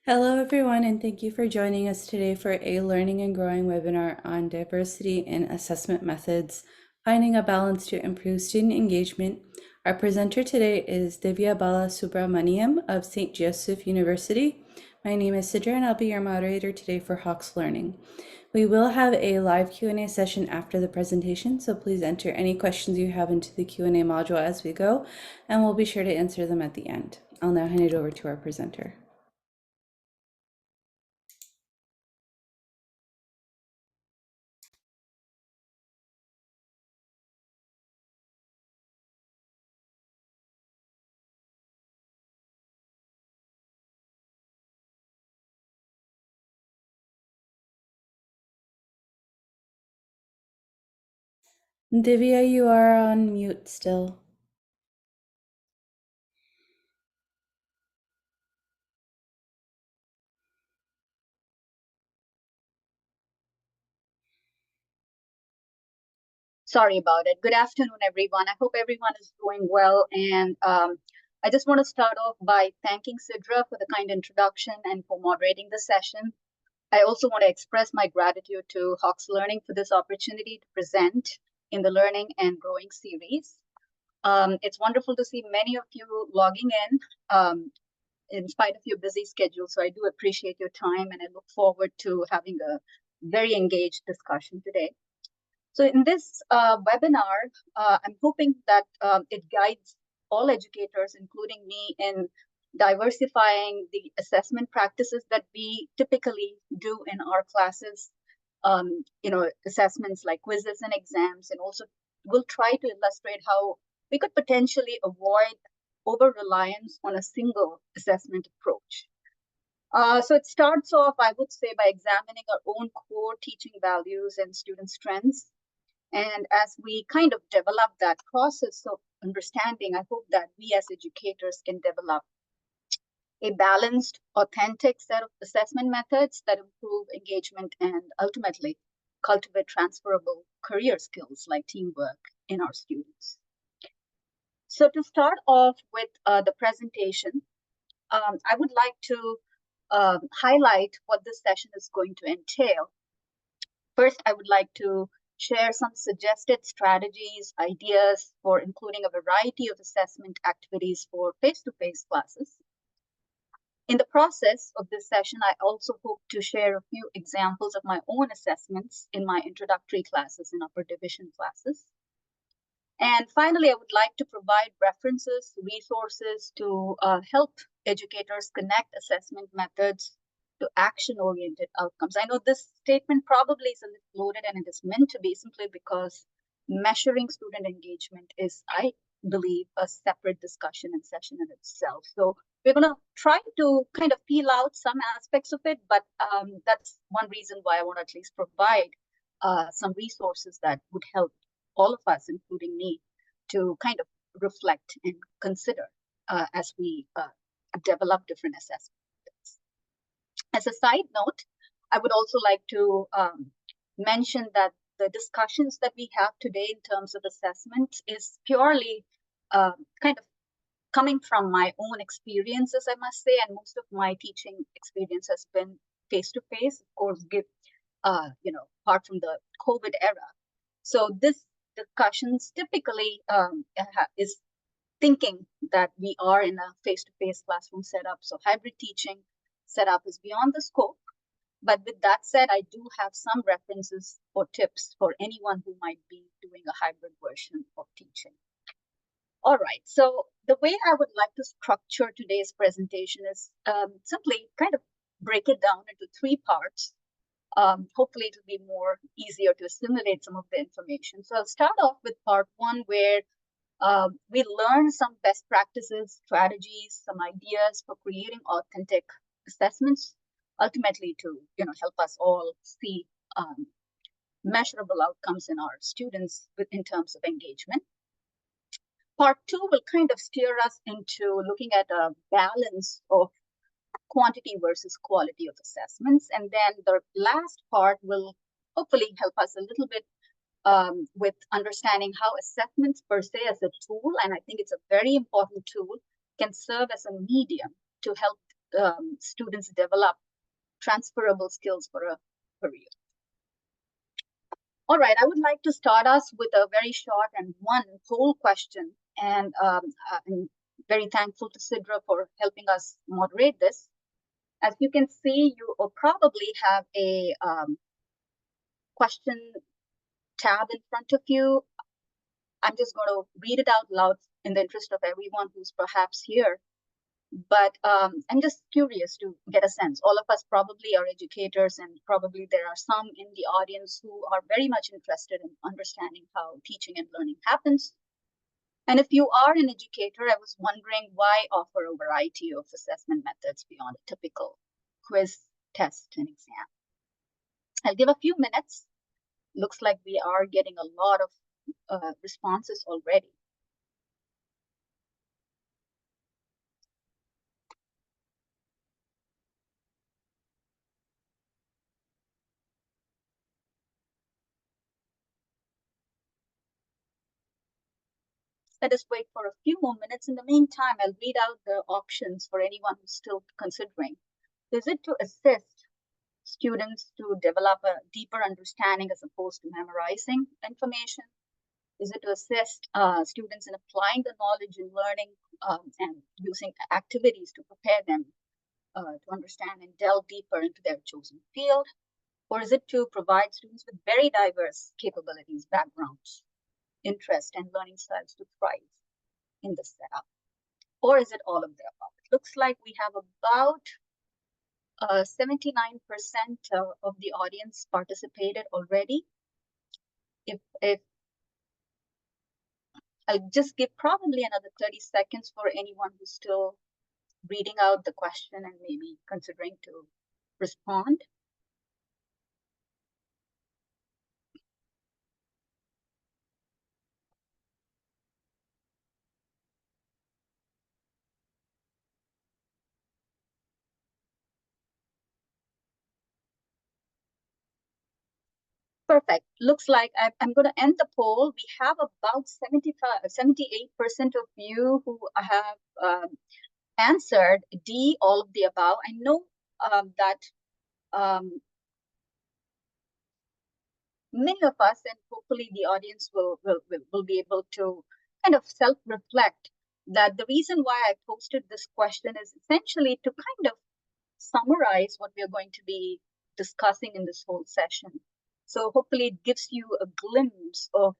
Hello, everyone, and thank you for joining us today for a Learning and Growing webinar on diversity in assessment methods, finding a balance to improve student engagement. Our presenter today is Divya Balasubramaniam of St. Joseph University. My name is Sidra, and I'll be your moderator today for Hawks Learning. We will have a live Q&A session after the presentation, so please enter any questions you have into the Q&A module as we go, and we'll be sure to answer them at the end. I'll now hand it over to our presenter. Divya, you are on mute still. Sorry about it. Good afternoon, everyone. I hope everyone is doing well. And I just want to start off by thanking Sidra for the kind introduction and for moderating the session. I also want to express my gratitude to Hawks Learning for this opportunity to present in the Learning and Growing series. It's wonderful to see many of you logging in spite of your busy schedule. So I do appreciate your time, and I look forward to having a very engaged discussion today. So in this webinar, I'm hoping that it guides all educators, including me, in diversifying the assessment practices that we typically do in our classes. Assessments like quizzes and exams, and also we'll try to illustrate how we could potentially avoid over-reliance on a single assessment approach. So it starts off, I would say, by examining our own core teaching values and student strengths. And as we kind of develop that process of understanding, I hope that we as educators can develop a balanced, authentic set of assessment methods that improve engagement and ultimately cultivate transferable career skills like teamwork in our students. So to start off with the presentation, I would like to highlight what this session is going to entail. First, I would like to share some suggested strategies, ideas for including a variety of assessment activities for face-to-face classes. In the process of this session, I also hope to share a few examples of my own assessments in my introductory classes and upper division classes. And finally, I would like to provide references, resources to help educators connect assessment methods to action-oriented outcomes. I know this statement probably is a little loaded, and it is meant to be simply because measuring student engagement is, I believe, a separate discussion and session in itself. So we're going to try to kind of peel out some aspects of it, but that's one reason why I want to at least provide some resources that would help all of us, including me, to kind of reflect and consider as we develop different assessments. As a side note, I would also like to mention that the discussions that we have today in terms of assessment is purely kind of coming from my own experiences, I must say, and most of my teaching experience has been face-to-face, of course, apart from the COVID era. So this discussions typically is thinking that we are in a face-to-face classroom setup. So hybrid teaching setup is beyond the scope. But with that said, I do have some references or tips for anyone who might be doing a hybrid version of teaching. All right, so the way I would like to structure today's presentation is simply kind of break it down into three parts. Hopefully it'll be more easier to assimilate some of the information. So I'll start off with part one, where we learn some best practices, strategies, some ideas for creating authentic assessments, ultimately to help us all see measurable outcomes in our students in terms of engagement. Part two will kind of steer us into looking at a balance of quantity versus quality of assessments. And then the last part will hopefully help us a little bit with understanding how assessments per se as a tool, and I think it's a very important tool, can serve as a medium to help students develop transferable skills for a career. All right, I would like to start us with a very short and one poll question. And I'm very thankful to Sidra for helping us moderate this. As you can see, you will probably have a question tab in front of you. I'm just going to read it out loud in the interest of everyone who's perhaps here. But I'm just curious to get a sense. All of us probably are educators, and probably there are some in the audience who are very much interested in understanding how teaching and learning happens. And if you are an educator, I was wondering why offer a variety of assessment methods beyond a typical quiz, test, and exam. I'll give a few minutes. Looks like we are getting a lot of responses already. Let us wait for a few more minutes. In the meantime, I'll read out the options for anyone who's still considering. Is it to assist students to develop a deeper understanding as opposed to memorizing information? Is it to assist students in applying the knowledge and learning and using activities to prepare them to understand and delve deeper into their chosen field? Or is it to provide students with very diverse capabilities, backgrounds, interests, and learning styles to thrive in the setup? Or is it all of the above? It looks like we have about 79% of the audience participated already. If I'll just give probably another 30 seconds for anyone who's still reading out the question and maybe considering to respond. Perfect. Looks like I'm going to end the poll. We have about 78% of you who have answered D, all of the above. I know that many of us, and hopefully the audience will be able to kind of self-reflect that the reason why I posted this question is essentially to kind of summarize what we are going to be discussing in this whole session. So hopefully it gives you a glimpse of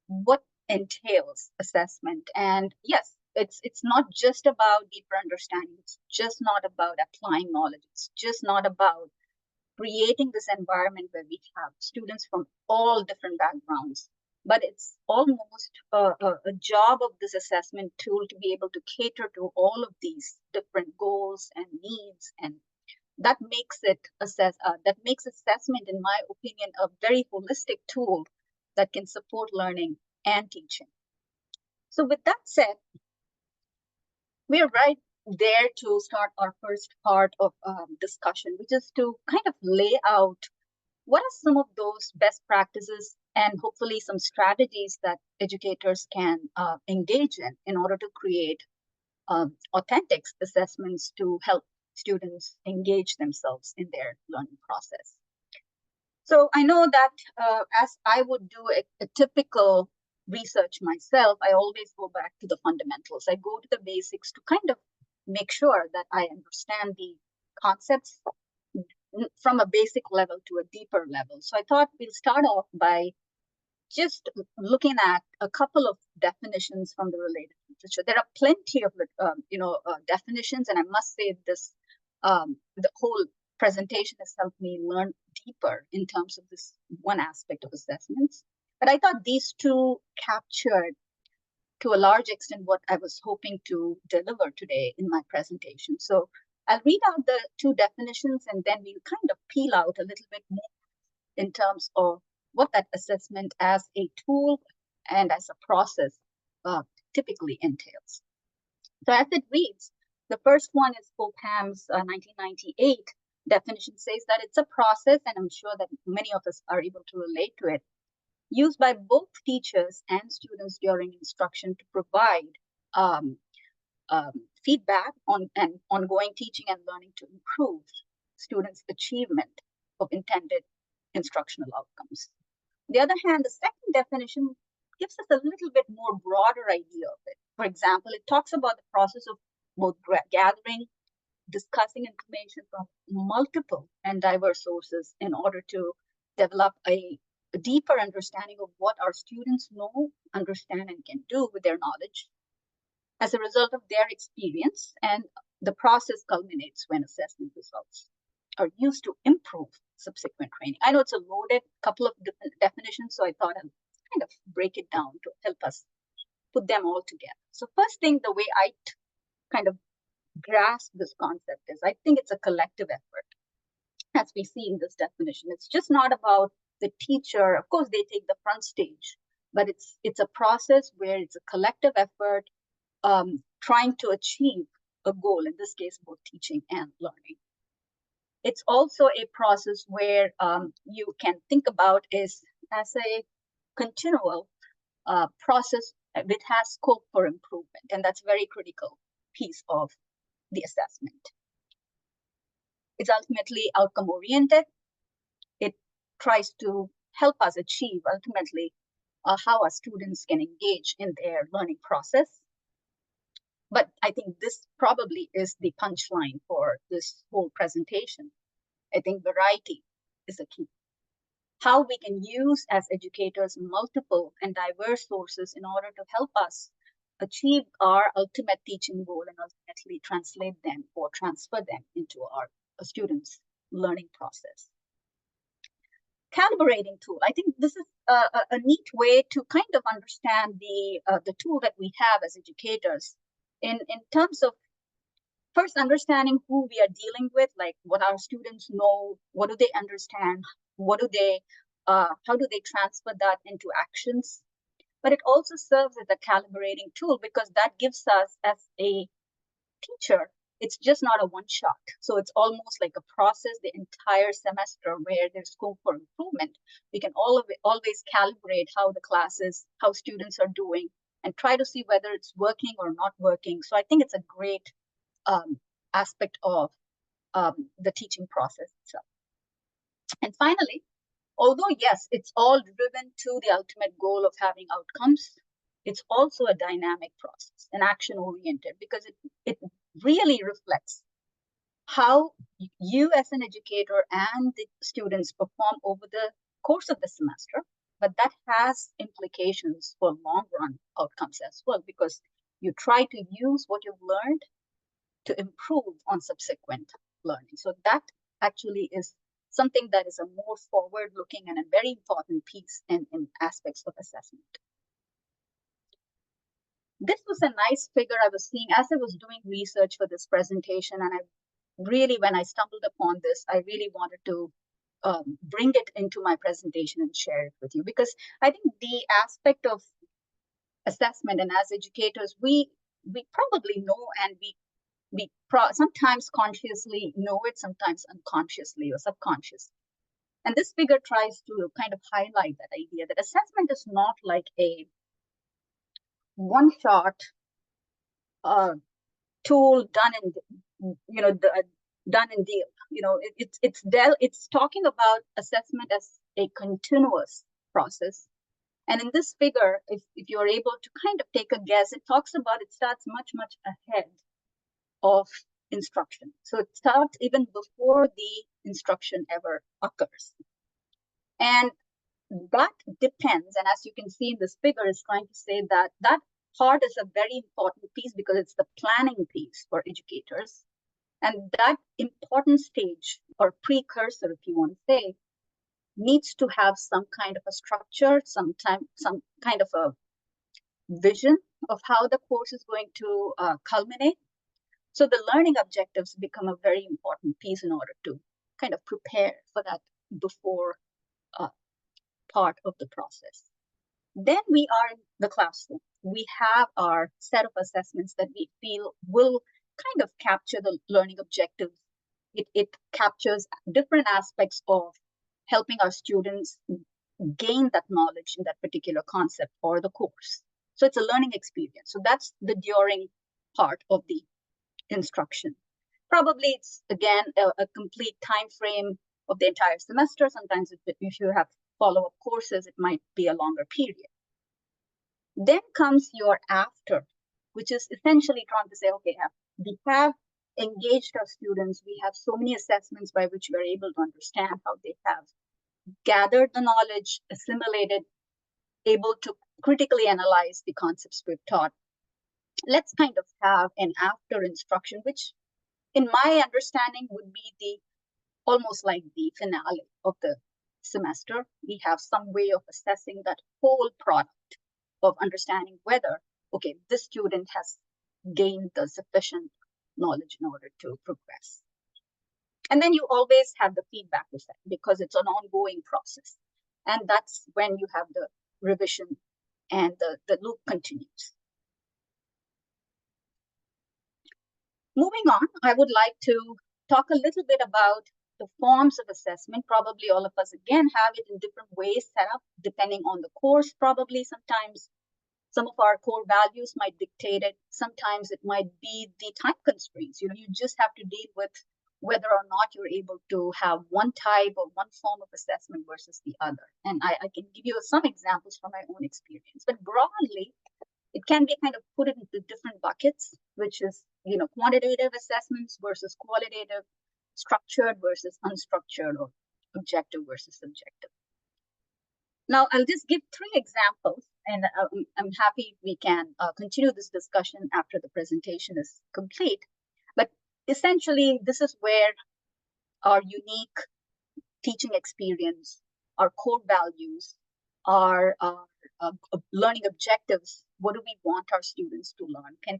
what entails assessment. And yes, it's not just about deeper understanding. It's just not about applying knowledge. It's just not about creating this environment where we have students from all different backgrounds. But it's almost a job of this assessment tool to be able to cater to all of these different goals and needs, and that makes assessment, in my opinion, a very holistic tool that can support learning and teaching. So with that said, we're right there to start our first part of discussion, which is to kind of lay out what are some of those best practices and hopefully some strategies that educators can engage in order to create authentic assessments to help students engage themselves in their learning process. So I know that as I would do a typical research myself, I always go back to the fundamentals. I go to the basics to kind of make sure that I understand the concepts from a basic level to a deeper level. So I thought we'll start off by just looking at a couple of definitions from the related literature. There are plenty of definitions, and I must say this the whole presentation has helped me learn deeper in terms of this one aspect of assessments. But I thought these two captured to a large extent what I was hoping to deliver today in my presentation. So I'll read out the two definitions, and then we'll kind of peel out a little bit more in terms of what that assessment as a tool and as a process typically entails. So as it reads, the first one is Popham's 1998 definition, says that it's a process, and I'm sure that many of us are able to relate to it, used by both teachers and students during instruction to provide feedback on and ongoing teaching and learning to improve students' achievement of intended instructional outcomes. On the other hand, the second definition gives us a little bit more broader idea of it. For example, it talks about the process of both gathering, discussing information from multiple and diverse sources in order to develop a deeper understanding of what our students know, understand, and can do with their knowledge as a result of their experience, and the process culminates when assessment results are used to improve subsequent training. I know it's a loaded couple of different definitions, so I thought I'd kind of break it down to help us put them all together. So first thing, the way I kind of grasp this concept is I think it's a collective effort, as we see in this definition. It's just not about the teacher. Of course, they take the front stage, but it's a process where it's a collective effort trying to achieve a goal, in this case, both teaching and learning. It's also a process where you can think about is as a continual process that has scope for improvement, and that's a very critical piece of the assessment. It's ultimately outcome oriented. It tries to help us achieve ultimately how our students can engage in their learning process. But I think this probably is the punchline for this whole presentation. I think variety is a key. How we can use as educators multiple and diverse sources in order to help us achieve our ultimate teaching goal and ultimately translate them or transfer them into our students' learning process. Calibrating tool. I think this is a neat way to kind of understand the tool that we have as educators in terms of first understanding who we are dealing with, like what our students know, what do they understand, what do they, how do they transfer that into actions? But it also serves as a calibrating tool because that gives us as a teacher, it's just not a one shot. So it's almost like a process the entire semester where there's scope for improvement. We can always calibrate how the classes, how students are doing, and try to see whether it's working or not working. So I think it's a great aspect of the teaching process itself. And finally, although yes, it's all driven to the ultimate goal of having outcomes, it's also a dynamic process and action oriented because it really reflects how you as an educator and the students perform over the course of the semester, but that has implications for long run outcomes as well, because you try to use what you've learned to improve on subsequent learning. So that actually is something that is a more forward looking and a very important piece in aspects of assessment. This was a nice figure I was seeing as I was doing research for this presentation. And I really, when I stumbled upon this, I really wanted to bring it into my presentation and share it with you, because I think the aspect of assessment, and as educators, we probably know, and we sometimes consciously know it, sometimes unconsciously or subconsciously. And this figure tries to kind of highlight that idea that assessment is not like a one-shot tool done and deal. It's talking about assessment as a continuous process. And in this figure, if you're able to kind of take a guess, it talks about it starts much ahead of instruction. So it starts even before the instruction ever occurs. And that depends, and as you can see in this figure, is trying to say that that part is a very important piece because it's the planning piece for educators. And that important stage or precursor, if you want to say, needs to have some kind of a structure, some kind of a vision of how the course is going to culminate. So the learning objectives become a very important piece in order to kind of prepare for that before part of the process. Then we are in the classroom. We have our set of assessments that we feel will kind of capture the learning objectives. It captures different aspects of helping our students gain that knowledge in that particular concept or the course. So it's a learning experience. So that's the during part of the instruction. Probably it's again a complete time frame of the entire semester. Sometimes if you have follow-up courses, it might be a longer period. Then comes your after, which is essentially trying to say, okay, we have engaged our students. We have so many assessments by which we're able to understand how they have gathered the knowledge, assimilated, able to critically analyze the concepts we've taught. Let's kind of have an after instruction, which in my understanding would be the almost like the finale of the semester. We have some way of assessing that whole product of understanding whether, okay, this student has gained the sufficient knowledge in order to progress. And then you always have the feedback effect because it's an ongoing process. And that's when you have the revision and the loop continues. Moving on, I would like to talk a little bit about the forms of assessment. Probably all of us, again, have it in different ways set up, depending on the course, probably. Sometimes some of our core values might dictate it. Sometimes it might be the time constraints. You just have to deal with whether or not you're able to have one type or one form of assessment versus the other. And I can give you some examples from my own experience. But broadly, it can be kind of put into different buckets, which is, quantitative assessments versus qualitative, structured versus unstructured, or objective versus subjective. Now, I'll just give 3 examples, and I'm happy we can continue this discussion after the presentation is complete. But essentially, this is where our unique teaching experience, our core values, our learning objectives, what do we want our students to learn, can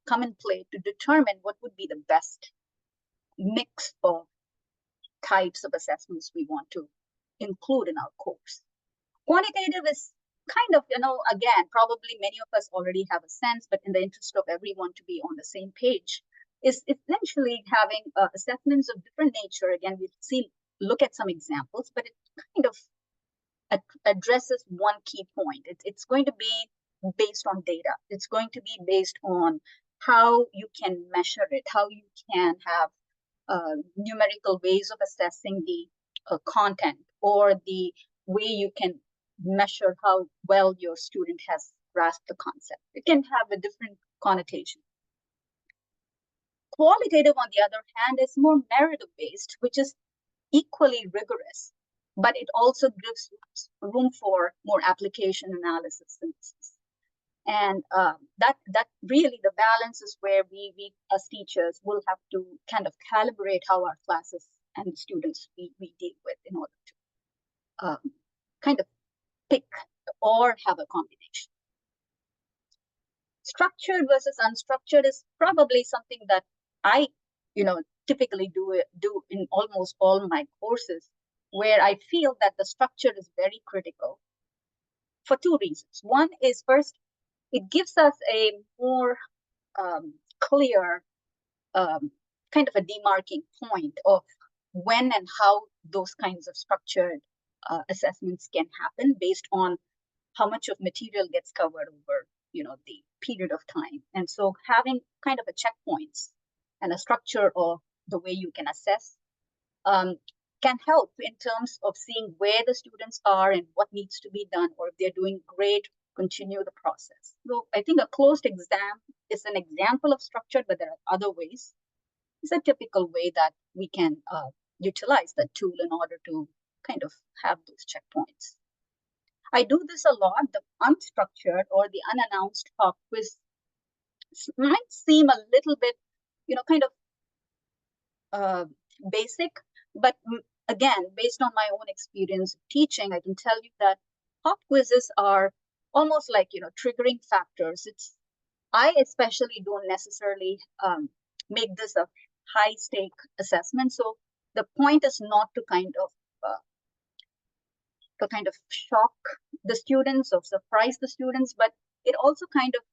come in play to determine what would be the best mix of types of assessments we want to include in our course. Quantitative is kind of, again, probably many of us already have a sense, but in the interest of everyone to be on the same page, is essentially having assessments of different nature. Again, look at some examples, but it kind of addresses one key point. It's going to be based on data. It's going to be based on how you can measure it, how you can have numerical ways of assessing the content, or the way you can measure how well your student has grasped the concept. It can have a different connotation. Qualitative, on the other hand, is more narrative-based, which is equally rigorous, but it also gives room for more application analysis synthesis. And that really, the balance is where we as teachers will have to kind of calibrate how our classes and students we deal with in order to kind of pick or have a combination. Structured versus unstructured is probably something that I, typically do in almost all my courses, where I feel that the structure is very critical for 2 reasons. One is, first, it gives us a more clear kind of a demarking point of when and how those kinds of structured assessments can happen based on how much of material gets covered over the period of time. And so having kind of a checkpoints and a structure of the way you can assess can help in terms of seeing where the students are and what needs to be done, or if they're doing great, continue the process. So I think a closed exam is an example of structure, but there are other ways. It's a typical way that we can utilize that tool in order to kind of have those checkpoints. I do this a lot. The unstructured or the unannounced pop quiz might seem a little bit, kind of basic, but again, based on my own experience of teaching, I can tell you that pop quizzes are almost like, triggering factors. I especially don't necessarily make this a high stake assessment. So the point is not to kind of shock the students or surprise the students, but it also kind of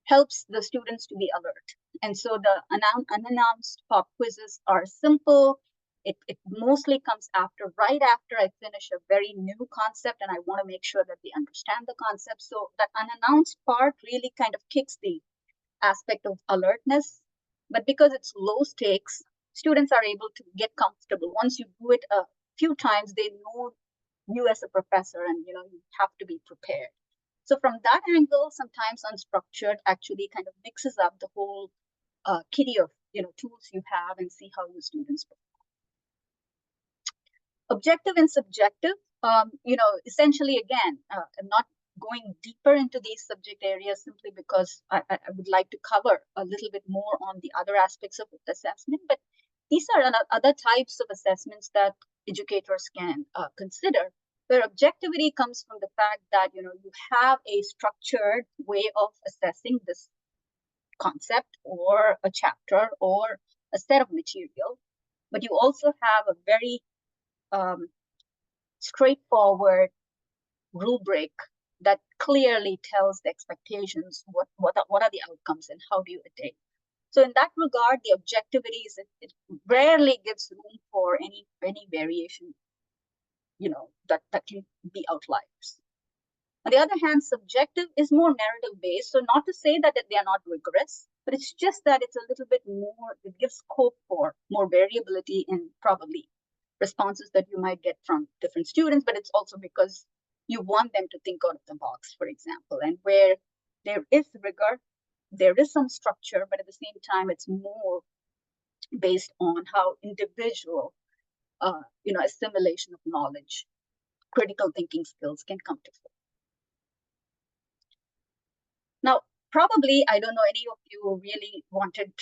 helps the students to be alert. And so the unannounced pop quizzes are simple. It mostly comes right after I finish a very new concept, and I want to make sure that they understand the concept. So that unannounced part really kind of kicks the aspect of alertness But because it's low stakes, students are able to get comfortable. Once you do it a few times, they know you as a professor, and you have to be prepared. So from that angle, sometimes unstructured actually kind of mixes up the whole kitty of tools you have and see how your students perform. Objective and subjective, essentially, again, I'm not going deeper into these subject areas simply because I would like to cover a little bit more on the other aspects of assessment. But these are other types of assessments that educators can consider, where objectivity comes from the fact that you have a structured way of assessing this concept or a chapter or a set of material, but you also have a very straightforward rubric that clearly tells the expectations, what are the outcomes and how do you attain. So in that regard, the objectivity is it rarely gives room for any variation, that can be outliers. On the other hand, subjective is more narrative based. So not to say that they are not rigorous, but it's just that it's a little bit more, it gives scope for more variability in probably responses that you might get from different students, but it's also because you want them to think out of the box, for example, and where there is rigor, there is some structure, but at the same time, it's more based on how individual, assimilation of knowledge, critical thinking skills can come to fore. Now, probably, I don't know any of you really wanted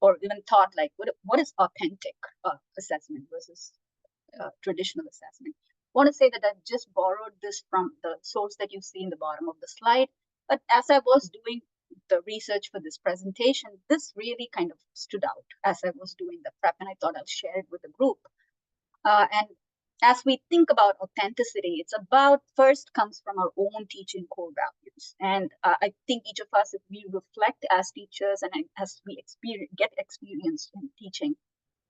or even thought like, what is authentic assessment versus traditional assessment? I want to say that I just borrowed this from the source that you see in the bottom of the slide. But as I was doing the research for this presentation, this really kind of stood out as I was doing the prep, and I thought I'll share it with the group. And as we think about authenticity, it's about first comes from our own teaching core values. And I think each of us, if we reflect as teachers and as we get experience in teaching,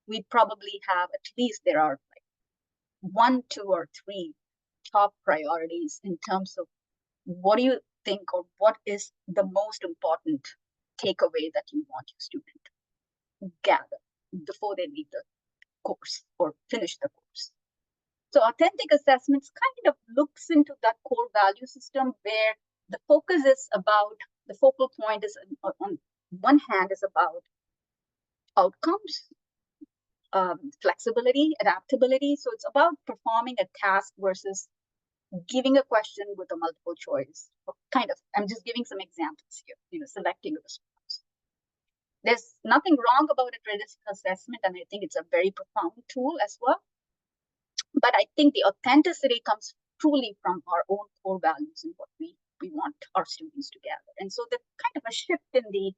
we probably have at least there are like 1, 2, or 3 top priorities in terms of what do you think or what is the most important takeaway that you want your student to gather before they leave the course or finish the course. So authentic assessments kind of looks into that core value system where the focus is about, the focal point is on one hand is about outcomes, flexibility, adaptability. So it's about performing a task versus giving a question with a multiple choice. Kind of, I'm just giving some examples here, selecting a response. There's nothing wrong about a traditional assessment, and I think it's a very profound tool as well. But I think the authenticity comes truly from our own core values and what we want our students to gather. And so the kind of a shift in the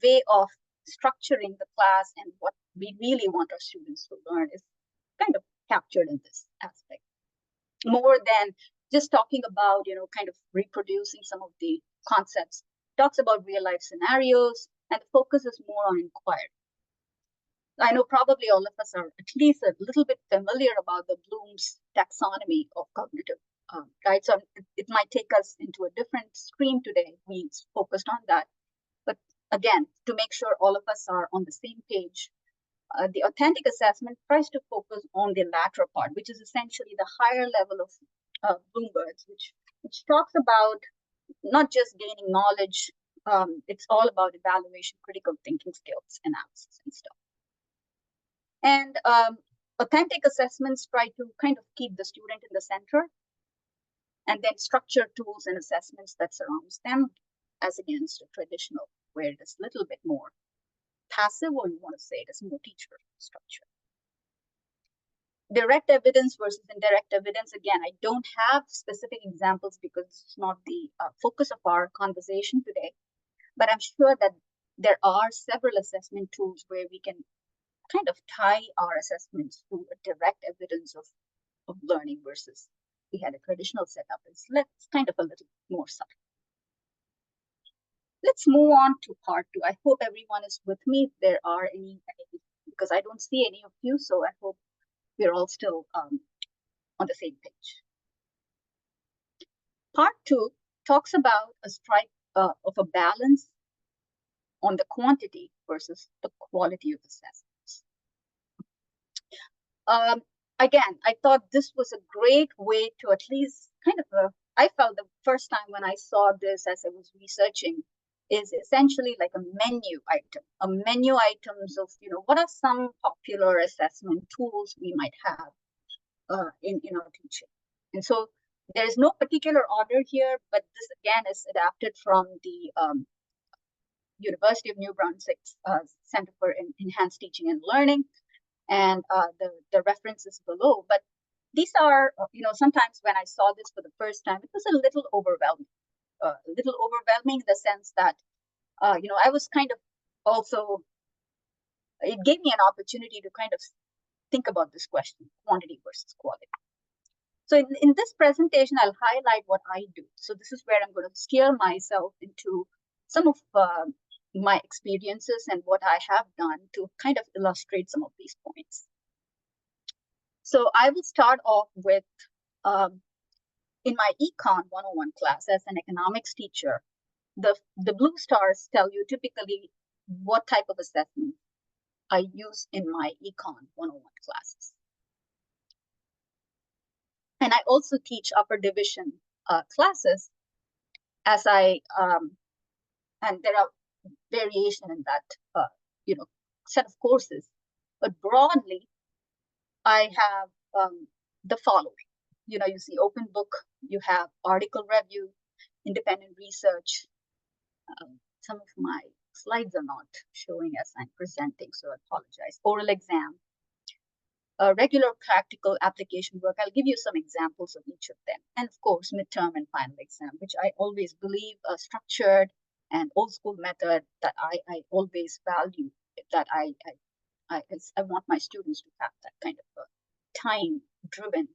way of structuring the class and what we really want our students to learn is kind of captured in this aspect. More than just talking about, kind of reproducing some of the concepts, talks about real life scenarios, and the focus is more on inquiry. I know probably all of us are at least a little bit familiar about the Bloom's taxonomy of cognitive, right? So it might take us into a different stream today. We focused on that. But again, to make sure all of us are on the same page, the authentic assessment tries to focus on the latter part, which is essentially the higher level of Bloomberg's, which talks about not just gaining knowledge, it's all about evaluation, critical thinking skills, analysis, and stuff. And authentic assessments try to kind of keep the student in the center, and then structure tools and assessments that surrounds them, as against a traditional, where it is a little bit more passive, or you want to say it is more teacher structure. Direct evidence versus indirect evidence. Again, I don't have specific examples because it's not the focus of our conversation today, but I'm sure that there are several assessment tools where we can kind of tie our assessments to a direct evidence of learning versus we had a traditional setup. It's kind of a little more subtle. Let's move on to part 2. I hope everyone is with me. If there are any, because I don't see any of you, so I hope we're all still on the same page. Part 2 talks about a strike of a balance on the quantity versus the quality of assessments. Again, I thought this was a great way to at least I felt the first time when I saw this as I was researching is essentially like a menu items of, what are some popular assessment tools we might have in our teaching. And so there's no particular order here, but this again is adapted from the University of New Brunswick's Center for Enhanced Teaching and Learning, and the references below. But these are, sometimes when I saw this for the first time, it was a little overwhelming. In the sense that, I was kind of also, it gave me an opportunity to kind of think about this question, quantity versus quality. So in this presentation, I'll highlight what I do. So this is where I'm going to steer myself into some of my experiences and what I have done to kind of illustrate some of these points. So I will start off with, in my Econ 101 class as an economics teacher, the blue stars tell you typically what type of assessment I use in my Econ 101 classes. And I also teach upper division classes as and there are variation in that, set of courses. But broadly, I have the following. You see open book, you have article review, independent research. Some of my slides are not showing as I'm presenting, so I apologize. Oral exam, regular practical application work. I'll give you some examples of each of them. And of course, midterm and final exam, which I always believe a structured and old school method that I always value, that I want my students to have that kind of a time-driven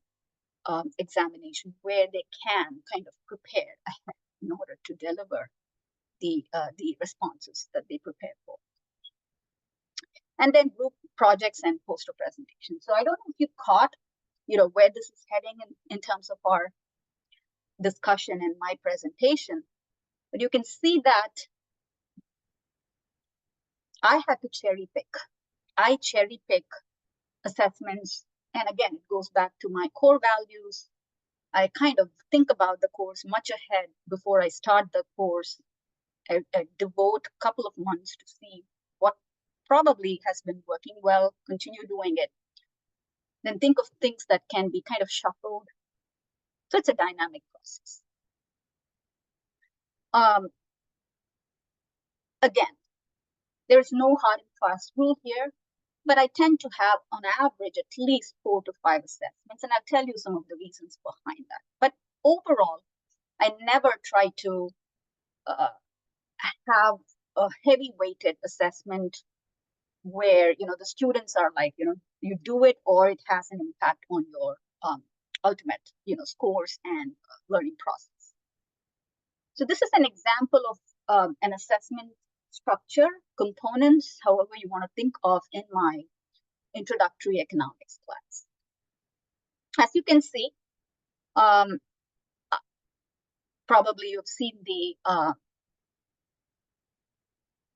examination where they can kind of prepare in order to deliver the responses that they prepare for. And then group projects and poster presentations. So I don't know if you caught, where this is heading in terms of our discussion and my presentation, but you can see that I had to cherry pick. I cherry pick assessments. And again, it goes back to my core values. I kind of think about the course much ahead before I start the course. I devote a couple of months to see what probably has been working well, continue doing it. Then think of things that can be kind of shuffled. So it's a dynamic process. Again, there's no hard and fast rule here, but I tend to have on average at least 4 to 5 assessments, and I'll tell you some of the reasons behind that. But overall, I never try to have a heavy weighted assessment where the students are like, you do it or it has an impact on your ultimate scores and learning process. So this is an example of an assessment structure, components, however you want to think of, in my introductory economics class. As you can see, probably you've seen the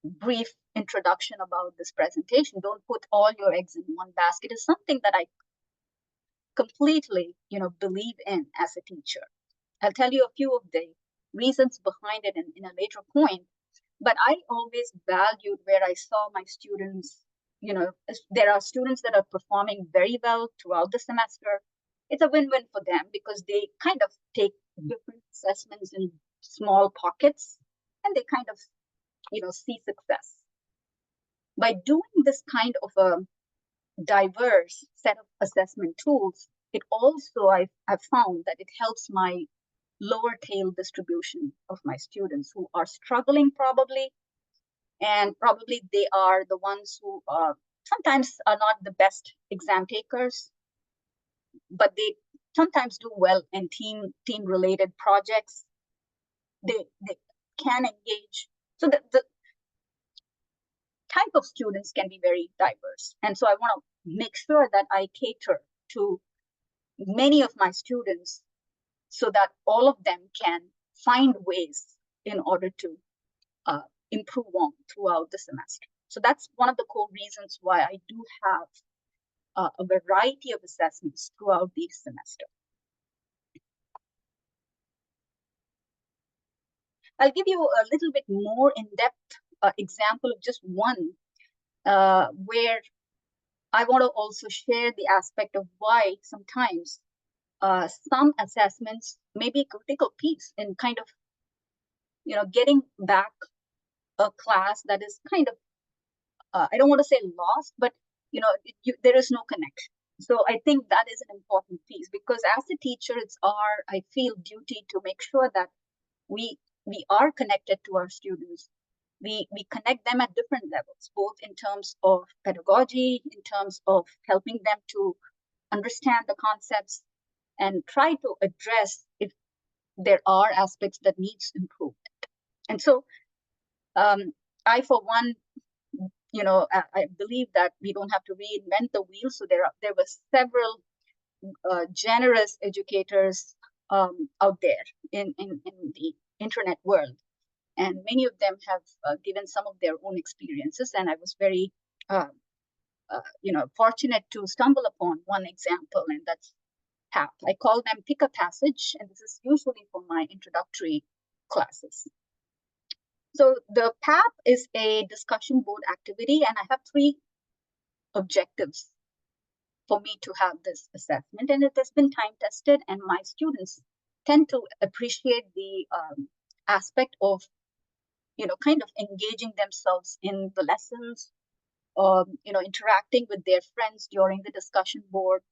brief introduction about this presentation. Don't put all your eggs in one basket is something that I completely, believe in as a teacher. I'll tell you a few of the reasons behind it in a later point, but I always valued where I saw my students, there are students that are performing very well throughout the semester. It's a win-win for them because they kind of take different assessments in small pockets and they kind of see success. By doing this kind of a diverse set of assessment tools, it also, I've found that it helps my lower tail distribution of my students who are struggling probably, and probably they are the ones who sometimes are not the best exam takers, but they sometimes do well in team related projects. They can engage. So the type of students can be very diverse. And so I want to make sure that I cater to many of my students so that all of them can find ways in order to improve on throughout the semester. So that's one of the core reasons why I do have a variety of assessments throughout the semester. I'll give you a little bit more in-depth example of just one where I want to also share the aspect of why sometimes some assessments may be a critical piece in kind of, getting back a class that is kind of, I don't want to say lost, but, there is no connection. So I think that is an important piece, because as a teacher, it's our, I feel, duty to make sure that we are connected to our students. We connect them at different levels, both in terms of pedagogy, in terms of helping them to understand the concepts, and try to address if there are aspects that needs improvement. And so I, for one, I believe that we don't have to reinvent the wheel. So there were several generous educators out there in the internet world, and many of them have given some of their own experiences. And I was very fortunate to stumble upon one example, and that's PAP. I call them Pick a Passage, and this is usually for my introductory classes. So the PAP is a discussion board activity, and I have 3 objectives for me to have this assessment, and it has been time tested, and my students tend to appreciate the aspect of, kind of engaging themselves in the lessons, interacting with their friends during the discussion board.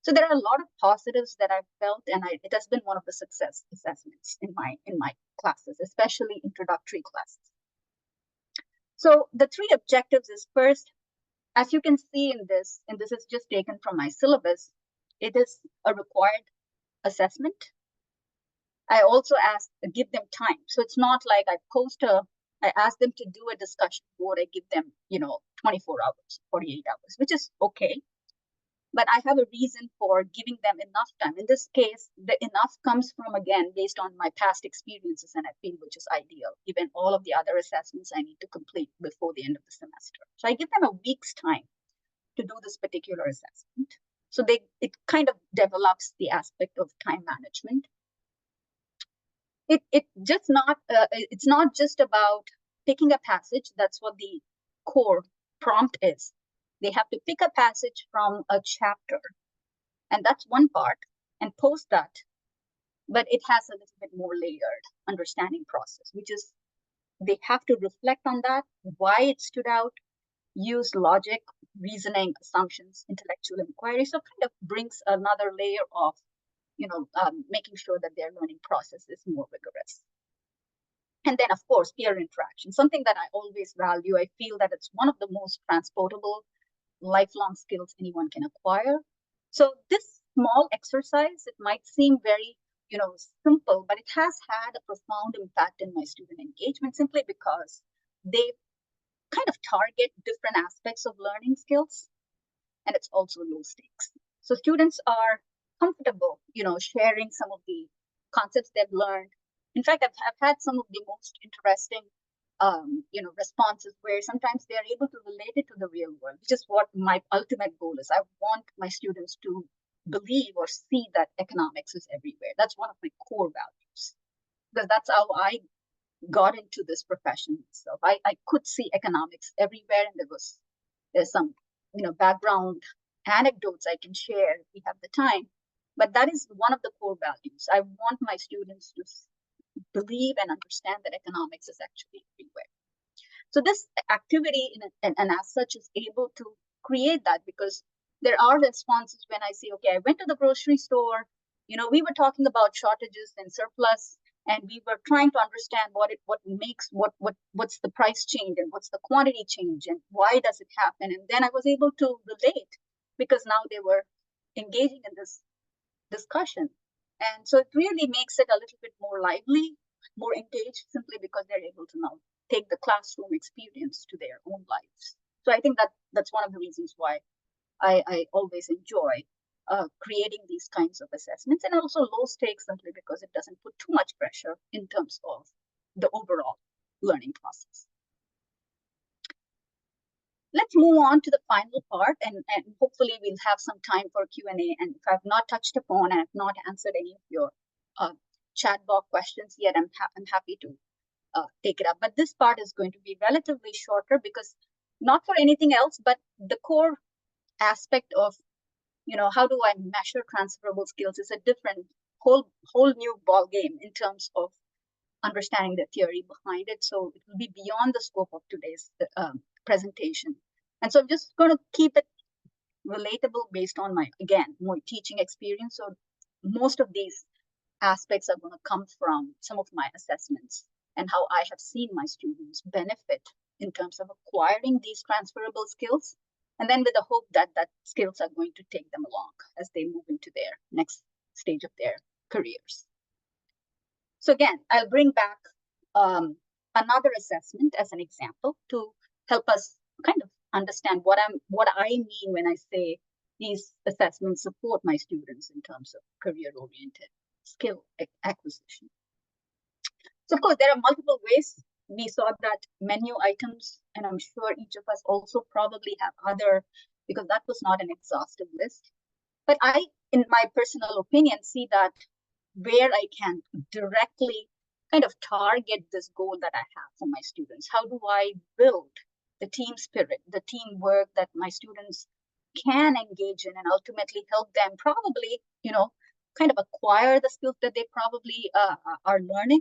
So there are a lot of positives that I've felt, and it has been one of the success assessments in my classes, especially introductory classes. So the 3 objectives is, first, as you can see in this, and this is just taken from my syllabus, it is a required assessment. I also give them time. So it's not like I ask them to do a discussion board, I give them, 24 hours, 48 hours, which is okay. But I have a reason for giving them enough time. In this case, the enough comes from, again, based on my past experiences, and I feel which is ideal, given all of the other assessments I need to complete before the end of the semester. So I give them a week's time to do this particular assessment. So it kind of develops the aspect of time management. It's not just about picking a passage. That's what the core prompt is. They have to pick a passage from a chapter, and that's one part, and post that. But it has a little bit more layered understanding process, which is they have to reflect on that, why it stood out, use logic, reasoning, assumptions, intellectual inquiry. So kind of brings another layer of, making sure that their learning process is more rigorous. And then, of course, peer interaction, something that I always value. I feel that it's one of the most transportable lifelong skills anyone can acquire. So this small exercise, it might seem very, simple, but it has had a profound impact in my student engagement, simply because they kind of target different aspects of learning skills, and it's also low stakes. So students are comfortable, sharing some of the concepts they've learned. In fact, I've had some of the most interesting responses where sometimes they're able to relate it to the real world, which is what my ultimate goal is. I want my students to believe or see that economics is everywhere. That's one of my core values, because that's how I got into this profession itself. I could see economics everywhere, and there's some, background anecdotes I can share if we have the time. But that is one of the core values. I want my students to believe and understand that economics is actually everywhere. So this activity, and as such, is able to create that, because there are responses when I say, okay, I went to the grocery store, we were talking about shortages and surplus, and we were trying to understand what's the price change, and what's the quantity change, and why does it happen? And then I was able to relate, because now they were engaging in this discussion. And so it really makes it a little bit more lively, more engaged, simply because they're able to now take the classroom experience to their own lives. So I think that's one of the reasons why I always enjoy creating these kinds of assessments, and also low stakes, simply because it doesn't put too much pressure in terms of the overall learning process. let's move on to the final part, and hopefully we'll have some time for Q&A. And if I've not touched upon and I've not answered any of your chat box questions yet, I'm happy to take it up. But this part is going to be relatively shorter because not for anything else, but the core aspect of, how do I measure transferable skills is a different whole new ball game in terms of understanding the theory behind it. So it will be beyond the scope of today's presentation. And so I'm just going to keep it relatable based on my, again, more teaching experience. So most of these aspects are going to come from some of my assessments and how I have seen my students benefit in terms of acquiring these transferable skills. And then with the hope that skills are going to take them along as they move into their next stage of their careers. So again, I'll bring back another assessment as an example to help us kind of understand what I mean when I say these assessments support my students in terms of career-oriented skill acquisition. So of course, there are multiple ways. We saw that menu items, and I'm sure each of us also probably have other, because that was not an exhaustive list. But I, in my personal opinion, see that where I can directly kind of target this goal that I have for my students. How do I build the team spirit, the teamwork that my students can engage in and ultimately help them probably, kind of acquire the skills that they probably are learning.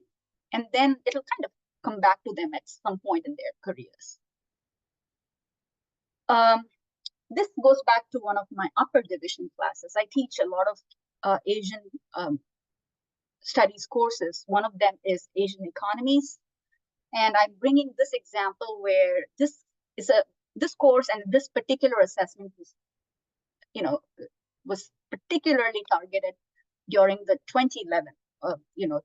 And then it'll kind of come back to them at some point in their careers. This goes back to one of my upper division classes. I teach a lot of Asian studies courses. One of them is Asian economies. And I'm bringing this example where this course and this particular assessment was particularly targeted during the 2011,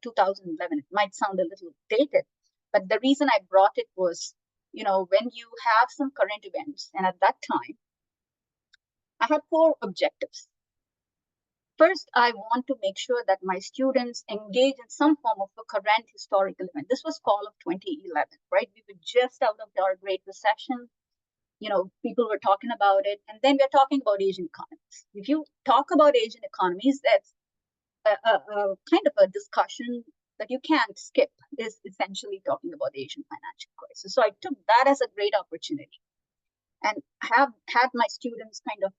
2011. It might sound a little dated, but the reason I brought it was, when you have some current events, and at that time, I had 4 objectives. First, I want to make sure that my students engage in some form of a current historical event. This was fall of 2011, right? We were just out of our Great Recession. People were talking about it. And then we're talking about Asian economies. If you talk about Asian economies, that's a kind of a discussion that you can't skip, is essentially talking about the Asian financial crisis. So I took that as a great opportunity and have had my students kind of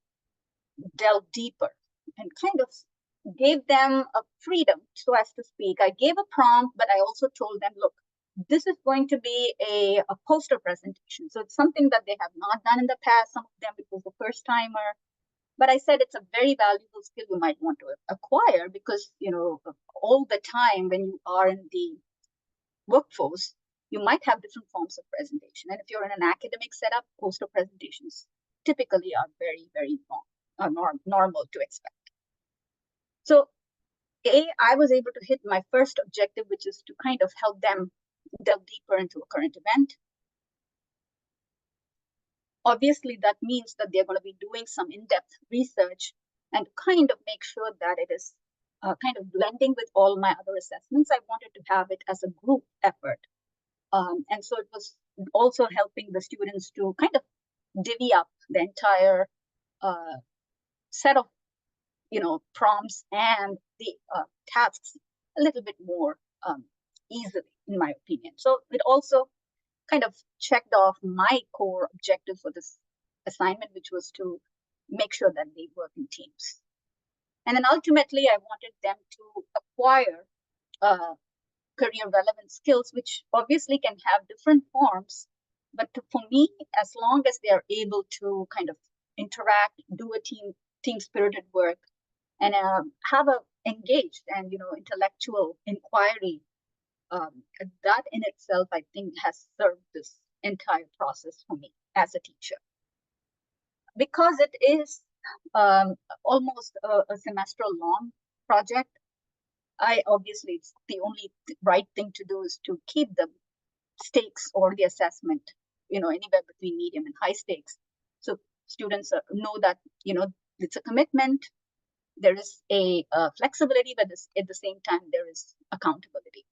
delve deeper and kind of gave them a freedom, so as to speak. I gave a prompt, but I also told them, look, this is going to be a poster presentation. So it's something that they have not done in the past. Some of them, it was the first timer. But I said it's a very valuable skill you might want to acquire because, all the time when you are in the workforce, you might have different forms of presentation. And if you're in an academic setup, poster presentations typically are very, very normal to expect. So I was able to hit my first objective, which is to kind of help them delve deeper into a current event. Obviously, that means that they're going to be doing some in-depth research and kind of make sure that it is kind of blending with all my other assessments. I wanted to have it as a group effort. And so it was also helping the students to kind of divvy up the entire set of prompts and the tasks a little bit more easily, in my opinion. So it also kind of checked off my core objective for this assignment, which was to make sure that they work in teams. And then ultimately, I wanted them to acquire career relevant skills, which obviously can have different forms. But for me, as long as they are able to kind of interact, do a team spirited work, and have a engaged and intellectual inquiry, that in itself, I think, has served this entire process for me as a teacher. Because it is almost a semester long project, it's the only right thing to do is to keep the stakes or the assessment, anywhere between medium and high stakes. So students know that, it's a commitment. There is a flexibility, but at the same time, there is accountability.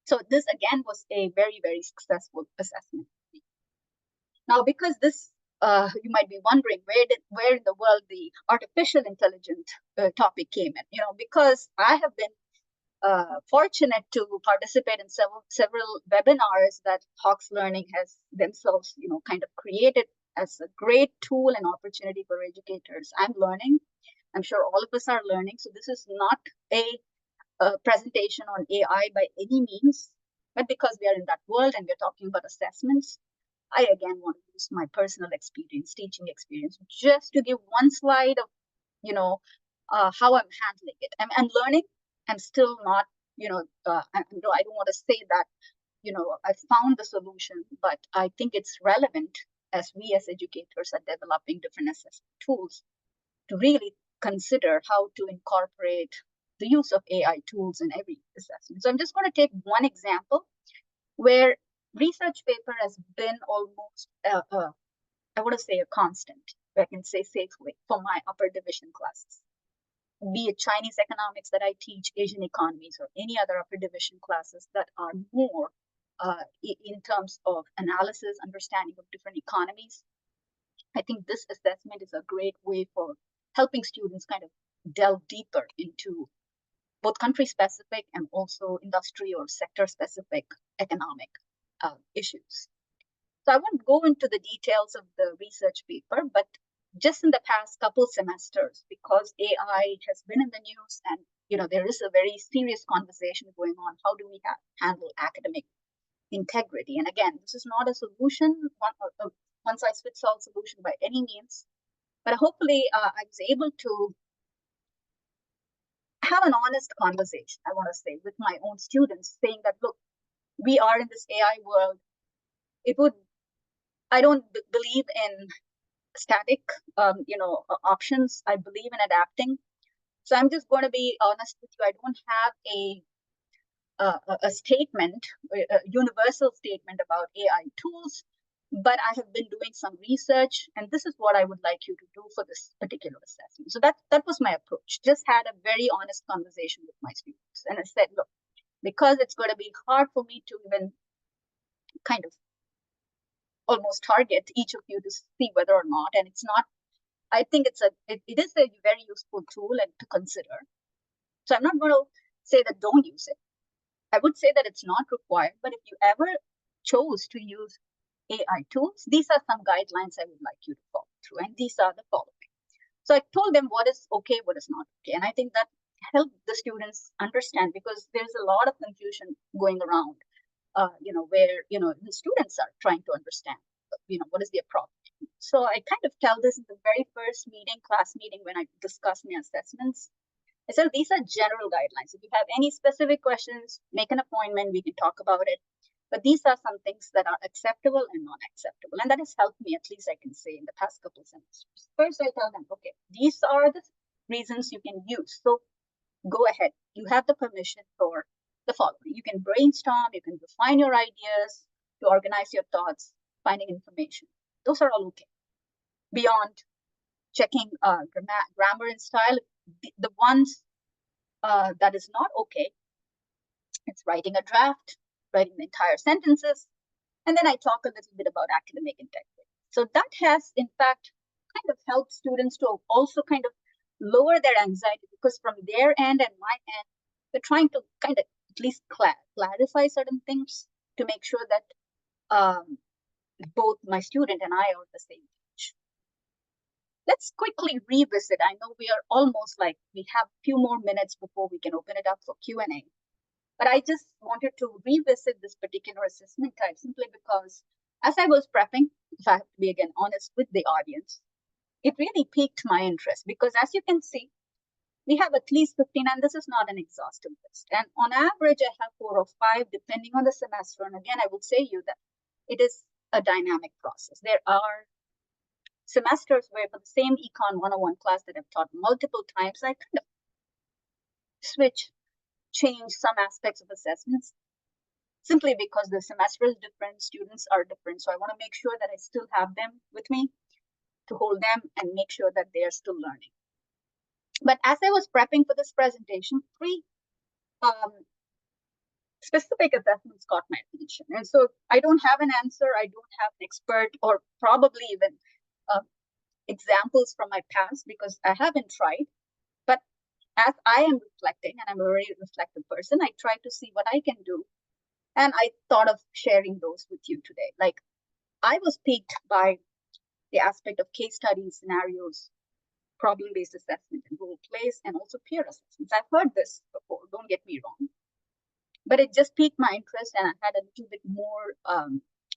So this, again, was a very, very successful assessment. Now, because this, you might be wondering where in the world the artificial intelligence topic came in. Because I have been fortunate to participate in several webinars that Hawks Learning has themselves, kind of created as a great tool and opportunity for educators. I'm learning. I'm sure all of us are learning. So this is not a presentation on AI by any means, but because we are in that world and we're talking about assessments, I again want to use my personal experience, teaching experience, just to give one slide of, how I'm handling it. I'm learning. I'm still not, I don't want to say that, I found the solution, but I think it's relevant as we as educators are developing different assessment tools to really consider how to incorporate the use of AI tools in every assessment. So I'm just going to take one example where research paper has been almost, I want to say, a constant, I can say safely, for my upper division classes, be it Chinese economics that I teach, Asian economies, or any other upper division classes that are more in terms of analysis, understanding of different economies. I think this assessment is a great way for helping students kind of delve deeper into both country specific and also industry or sector specific economic issues. So I won't go into the details of the research paper, but just in the past couple semesters, because AI has been in the news and there is a very serious conversation going on, how do we handle academic integrity? And again, this is not a solution, one size fits all solution by any means, but hopefully I was able to have an honest conversation, I want to say, with my own students, saying that, look, we are in this AI world. I don't believe in static, options. I believe in adapting. So I'm just going to be honest with you. I don't have a statement, a universal statement about AI tools, but I have been doing some research, and this is what I would like you to do for this particular assessment. So that was my approach. Just had a very honest conversation with my students, and I said, look, because it's going to be hard for me to even kind of almost target each of you to see whether or not, and it's not. I think it is a very useful tool and to consider. So I'm not going to say that don't use it. I would say that it's not required, but if you ever chose to use AI tools, these are some guidelines I would like you to follow through, and these are the following. So I told them what is okay, what is not okay, and I think that helped the students understand, because there's a lot of confusion going around, where the students are trying to understand, what is the appropriate. So I kind of tell this in the very first class meeting, when I discuss my assessments. I said, these are general guidelines. If you have any specific questions, make an appointment, we can talk about it. But these are some things that are acceptable and non acceptable. And that has helped me, at least I can say, in the past couple of semesters. First, I tell them, okay, these are the reasons you can use. So go ahead. You have the permission for the following. You can brainstorm, you can define your ideas, to organize your thoughts, finding information. Those are all okay. Beyond checking grammar and style, the ones that is not okay, it's writing a draft, writing the entire sentences, and then I talk a little bit about academic integrity. So that has, in fact, kind of helped students to also kind of lower their anxiety, because from their end and my end, they're trying to kind of at least clarify certain things to make sure that both my student and I are on the same page. Let's quickly revisit. I know we are almost like we have a few more minutes before we can open it up for Q&A. But I just wanted to revisit this particular assessment type simply because as I was prepping, if I have to be again honest with the audience, it really piqued my interest, because as you can see, we have at least 15, and this is not an exhaustive list. And on average, I have 4 or 5, depending on the semester. And again, I would say you that it is a dynamic process. There are semesters where for the same Econ 101 class that I've taught multiple times, I kind of change some aspects of assessments simply because the semester is different, students are different. So I want to make sure that I still have them with me to hold them and make sure that they are still learning. But as I was prepping for this presentation, 3 specific assessments caught my attention. And so I don't have an answer. I don't have an expert or probably even examples from my past because I haven't tried. But as I am reflecting, and I'm a very reflective person, I try to see what I can do. And I thought of sharing those with you today. Like, I was piqued by the aspect of case studies, scenarios, problem-based assessment, and role plays, and also peer assessments. I've heard this before, don't get me wrong. But it just piqued my interest, and I had a little bit more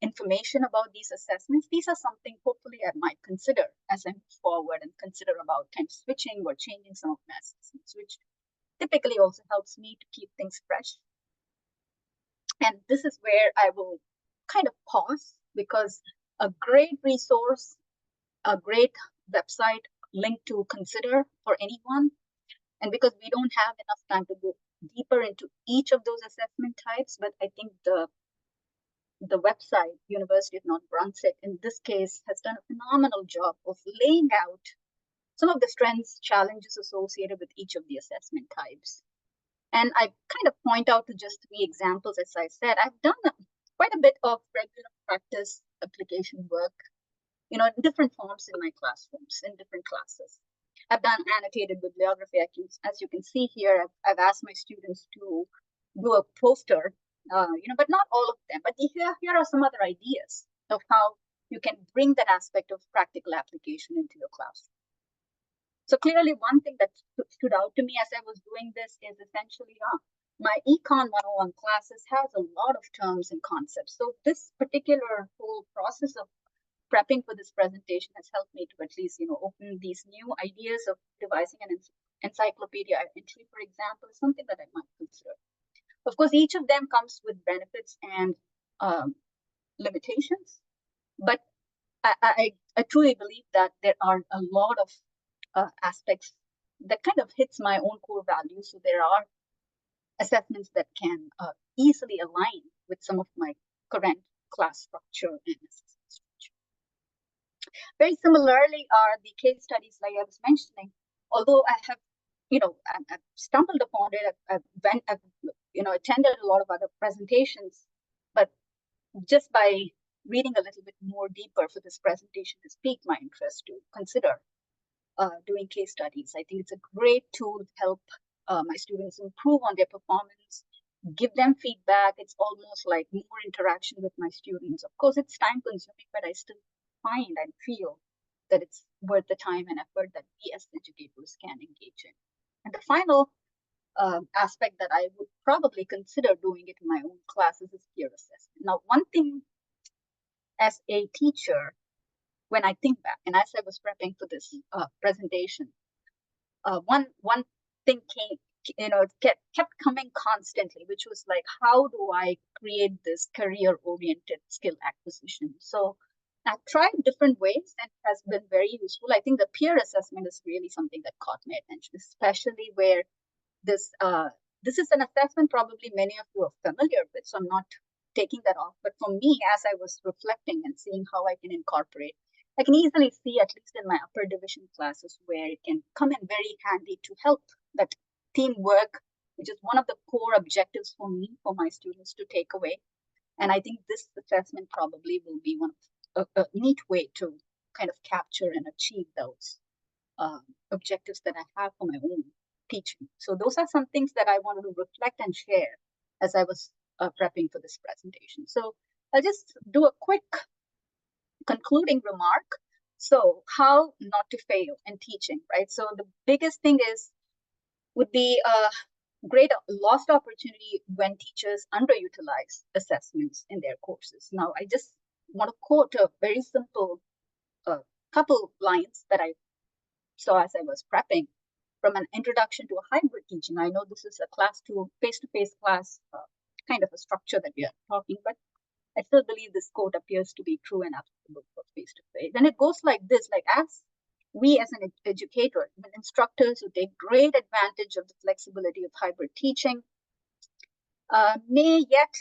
information about these assessments. These are something hopefully I might consider as I move forward and consider about kind of switching or changing some of my assessments, which typically also helps me to keep things fresh. And this is where I will kind of pause because a great resource, a great website link to consider for anyone. And because we don't have enough time to go deeper into each of those assessment types, but I think the website, University of North Brunswick, in this case, has done a phenomenal job of laying out some of the strengths, challenges associated with each of the assessment types. And I kind of point out to just 3 examples, as I said. I've done quite a bit of regular practice application work, in different forms in my classrooms, in different classes. I've done annotated bibliography. As you can see here, I've asked my students to do a poster, but not all of them. But here are some other ideas of how you can bring that aspect of practical application into your classroom. So clearly, one thing that stood out to me as I was doing this is essentially, my Econ 101 classes has a lot of terms and concepts. So this particular whole process of prepping for this presentation has helped me to at least, open these new ideas of devising an encyclopedia entry, for example, is something that I might consider. Of course, each of them comes with benefits and limitations, but I truly believe that there are a lot of aspects that kind of hits my own core values. So there are assessments that can easily align with some of my current class structure and assessment structure. Very similarly are the case studies like I was mentioning. Although I have, I've stumbled upon it, I've attended a lot of other presentations, but just by reading a little bit more deeper for this presentation has piqued my interest to consider doing case studies. I think it's a great tool to help my students improve on their performance, give them feedback. It's almost like more interaction with my students. Of course, it's time consuming, but I still find and feel that it's worth the time and effort that we as educators can engage in. And the final aspect that I would probably consider doing it in my own classes is peer assessment. Now, one thing as a teacher, when I think back, and as I was prepping for this presentation, one thing kept coming constantly, which was like, how do I create this career-oriented skill acquisition? So I've tried different ways and it has been very useful. I think the peer assessment is really something that caught my attention, especially where this is an assessment probably many of you are familiar with, so I'm not taking that off. But for me, as I was reflecting and seeing how I can incorporate, I can easily see, at least in my upper division classes, where it can come in very handy to help that teamwork, which is one of the core objectives for me, for my students to take away. And I think this assessment probably will be one of a neat way to kind of capture and achieve those objectives that I have for my own teaching. So those are some things that I wanted to reflect and share as I was prepping for this presentation. So I'll just do a quick concluding remark. So how not to fail in teaching, right? So the biggest thing would be a great lost opportunity when teachers underutilize assessments in their courses. Now, I just want to quote a very simple couple lines that I saw as I was prepping from an introduction to a hybrid teaching. I know this is a class 2 face-to-face class, kind of a structure that we are talking, but I still believe this quote appears to be true and applicable for face-to-face. And it goes like this, like, as we as an educator, even instructors who take great advantage of the flexibility of hybrid teaching, may yet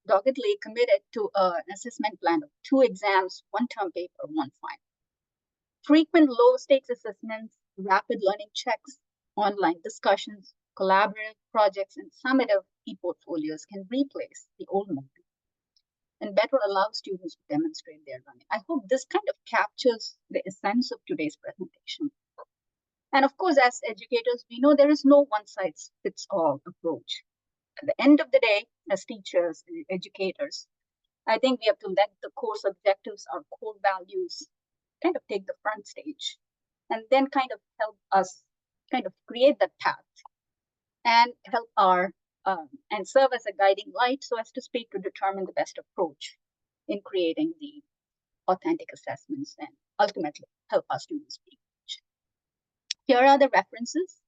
doggedly committed to an assessment plan of 2 exams, 1 term paper, 1 final. Frequent low-stakes assessments, rapid learning checks, online discussions, collaborative projects, and summative e-portfolios can replace the old model and better allow students to demonstrate their learning. I hope this kind of captures the essence of today's presentation. And of course, as educators, we know there is no one-size-fits-all approach. At the end of the day, as teachers, educators, I think we have to let the course objectives, our core values, kind of take the front stage, and then kind of help us kind of create that path and help and serve as a guiding light, so as to speak, to determine the best approach in creating the authentic assessments and ultimately help our students be. Here are the references.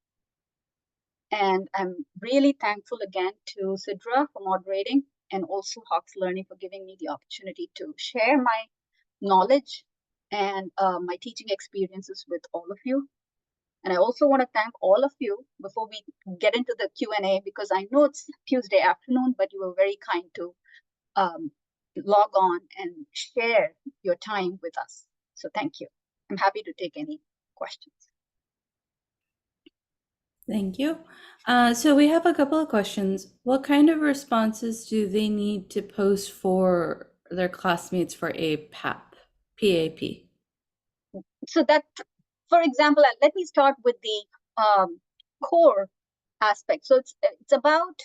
And I'm really thankful again to Sidra for moderating, and also Hawks Learning for giving me the opportunity to share my knowledge and my teaching experiences with all of you. And I also want to thank all of you before we get into the Q&A, because I know it's Tuesday afternoon, but you were very kind to log on and share your time with us. So thank you. I'm happy to take any questions. Thank you. So we have a couple of questions. What kind of responses do they need to post for their classmates for a PAP? PAP. So that, for example, let me start with the core aspect. So it's about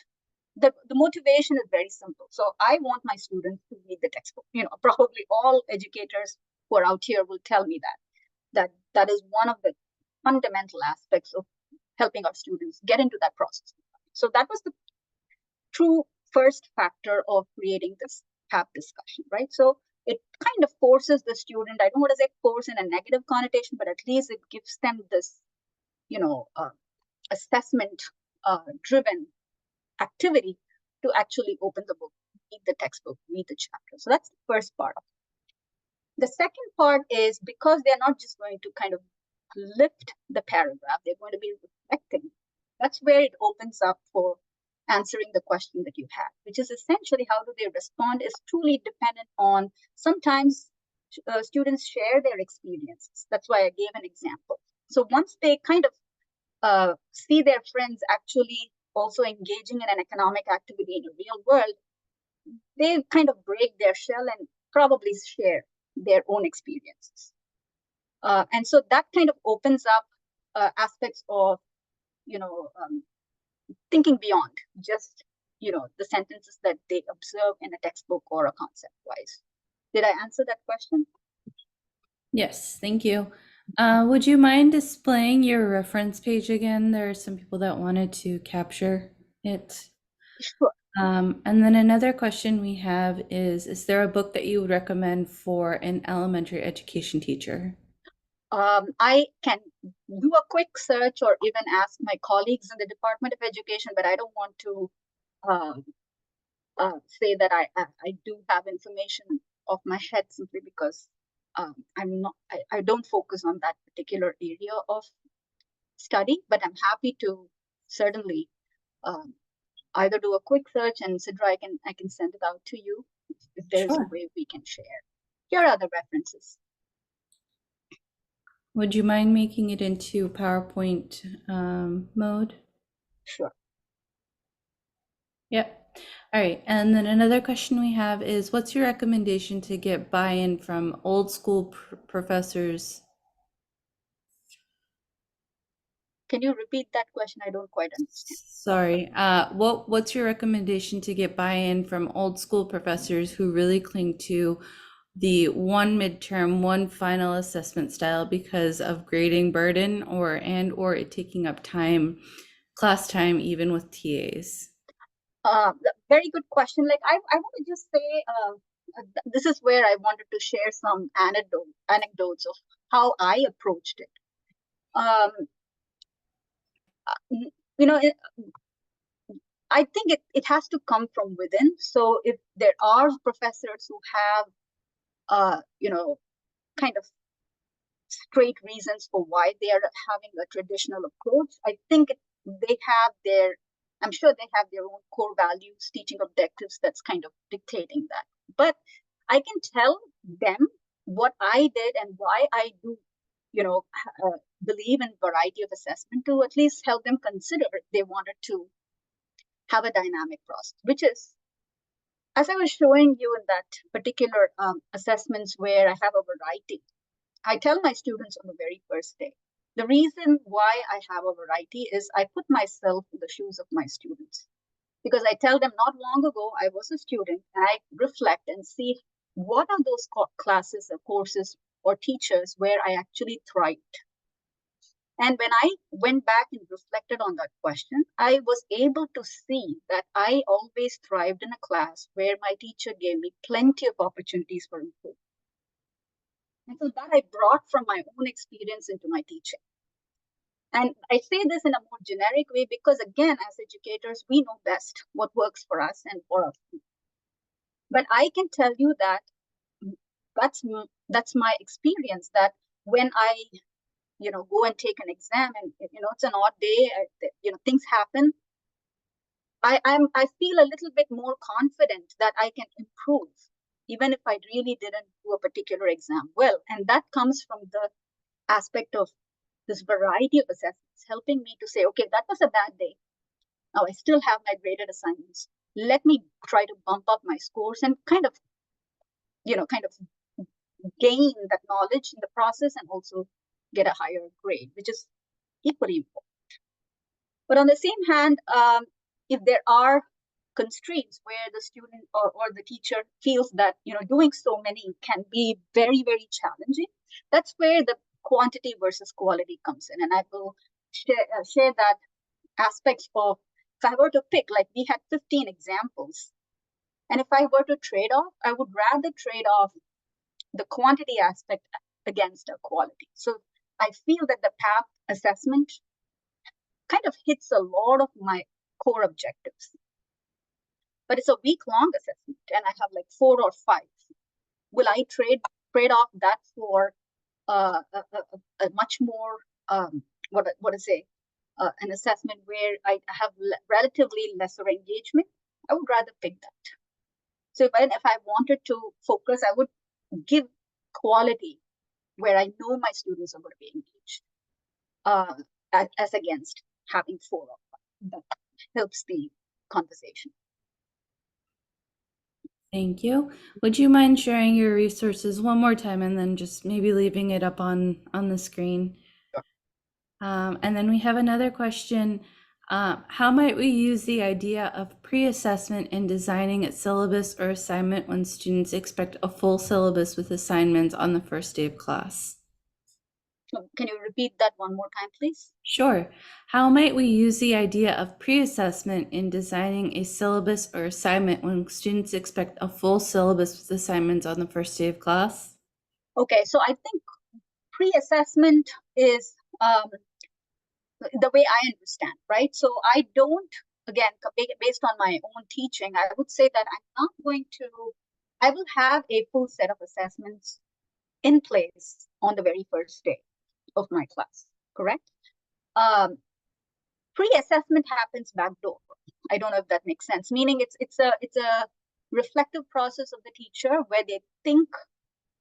the motivation is very simple. So I want my students to read the textbook. You know, probably all educators who are out here will tell me that is one of the fundamental aspects of helping our students get into that process. So that was the true first factor of creating this PAP discussion, right? So it kind of forces the student, I don't want to say force in a negative connotation, but at least it gives them this, assessment driven activity to actually open the book, read the textbook, read the chapter. So that's the first part. The second part is, because they're not just going to kind of lift the paragraph, they're going to be reflecting. That's where it opens up for answering the question that you had, which is essentially how do they respond is truly dependent on, sometimes students share their experiences. That's why I gave an example. So once they kind of see their friends actually also engaging in an economic activity in the real world, they kind of break their shell and probably share their own experiences. And so that kind of opens up aspects of, thinking beyond just, the sentences that they observe in a textbook or a concept wise. Did I answer that question? Yes, thank you. Would you mind displaying your reference page again? There are some people that wanted to capture it. Sure. And then another question we have is there a book that you would recommend for an elementary education teacher? I can do a quick search or even ask my colleagues in the Department of Education, but I don't want to say that I do have information off my head, simply because I don't focus on that particular area of study, but I'm happy to certainly either do a quick search, and Sidra, I can send it out to you if there's a way we can share. Here are the references. Would you mind making it into PowerPoint mode? Sure. Yep. All right. And then another question we have is, what's your recommendation to get buy-in from old school professors? Can you repeat that question? I don't quite understand. Sorry. What's your recommendation to get buy-in from old school professors who really cling to the one midterm, one final assessment style because of grading burden or it taking up time, class time, even with TAs? Very good question. Like I want to just say, this is where I wanted to share some anecdotes of how I approached it. I think it has to come from within. So if there are professors who have, kind of straight reasons for why they are having a traditional approach, I think I'm sure they have their own core values, teaching objectives that's kind of dictating that. But I can tell them what I did and why I do, believe in variety of assessment to at least help them consider if they wanted to have a dynamic process, which is, as I was showing you in that particular assessments where I have a variety, I tell my students on the very first day, the reason why I have a variety is I put myself in the shoes of my students. Because I tell them not long ago, I was a student, and I reflect and see what are those classes or courses or teachers where I actually thrived. And when I went back and reflected on that question, I was able to see that I always thrived in a class where my teacher gave me plenty of opportunities for improvement. And so that I brought from my own experience into my teaching. And I say this in a more generic way because, again, as educators, we know best what works for us and for us. But I can tell you that that's my experience, that when I go and take an exam and it's an odd day, things happen, I feel a little bit more confident that I can improve even if I really didn't do a particular exam well. And that comes from the aspect of this variety of assessments helping me to say, okay, that was a bad day. Now I still have my graded assignments. Let me try to bump up my scores and kind of gain that knowledge in the process and also get a higher grade, which is equally important. But on the same hand, if there are constraints where the student or the teacher feels that doing so many can be very, very challenging, that's where the quantity versus quality comes in. And I will share that aspects of, if I were to pick, like we had 15 examples, and if I were to trade off, I would rather trade off the quantity aspect against the quality. So I feel that the PAP assessment kind of hits a lot of my core objectives. But it's a week-long assessment, and I have like 4 or 5. Will I trade off that for a much more an assessment where I have relatively lesser engagement? I would rather pick that. So if I wanted to focus, I would give quality where I know my students are going to be engaged, as against having 4 or 5. That helps the conversation. Thank you. Would you mind sharing your resources one more time and then just maybe leaving it up on the screen? Sure. And then we have another question. How might we use the idea of pre-assessment in designing a syllabus or assignment when students expect a full syllabus with assignments on the first day of class? Can you repeat that one more time, please? Sure. How might we use the idea of pre-assessment in designing a syllabus or assignment when students expect a full syllabus with assignments on the first day of class? Okay, so I think pre-assessment is the way I understand, right? So I don't, again, based on my own teaching, I would say that I will have a full set of assessments in place on the very first day of my class, correct? Pre-assessment happens backdoor. I don't know if that makes sense. Meaning it's a reflective process of the teacher where they think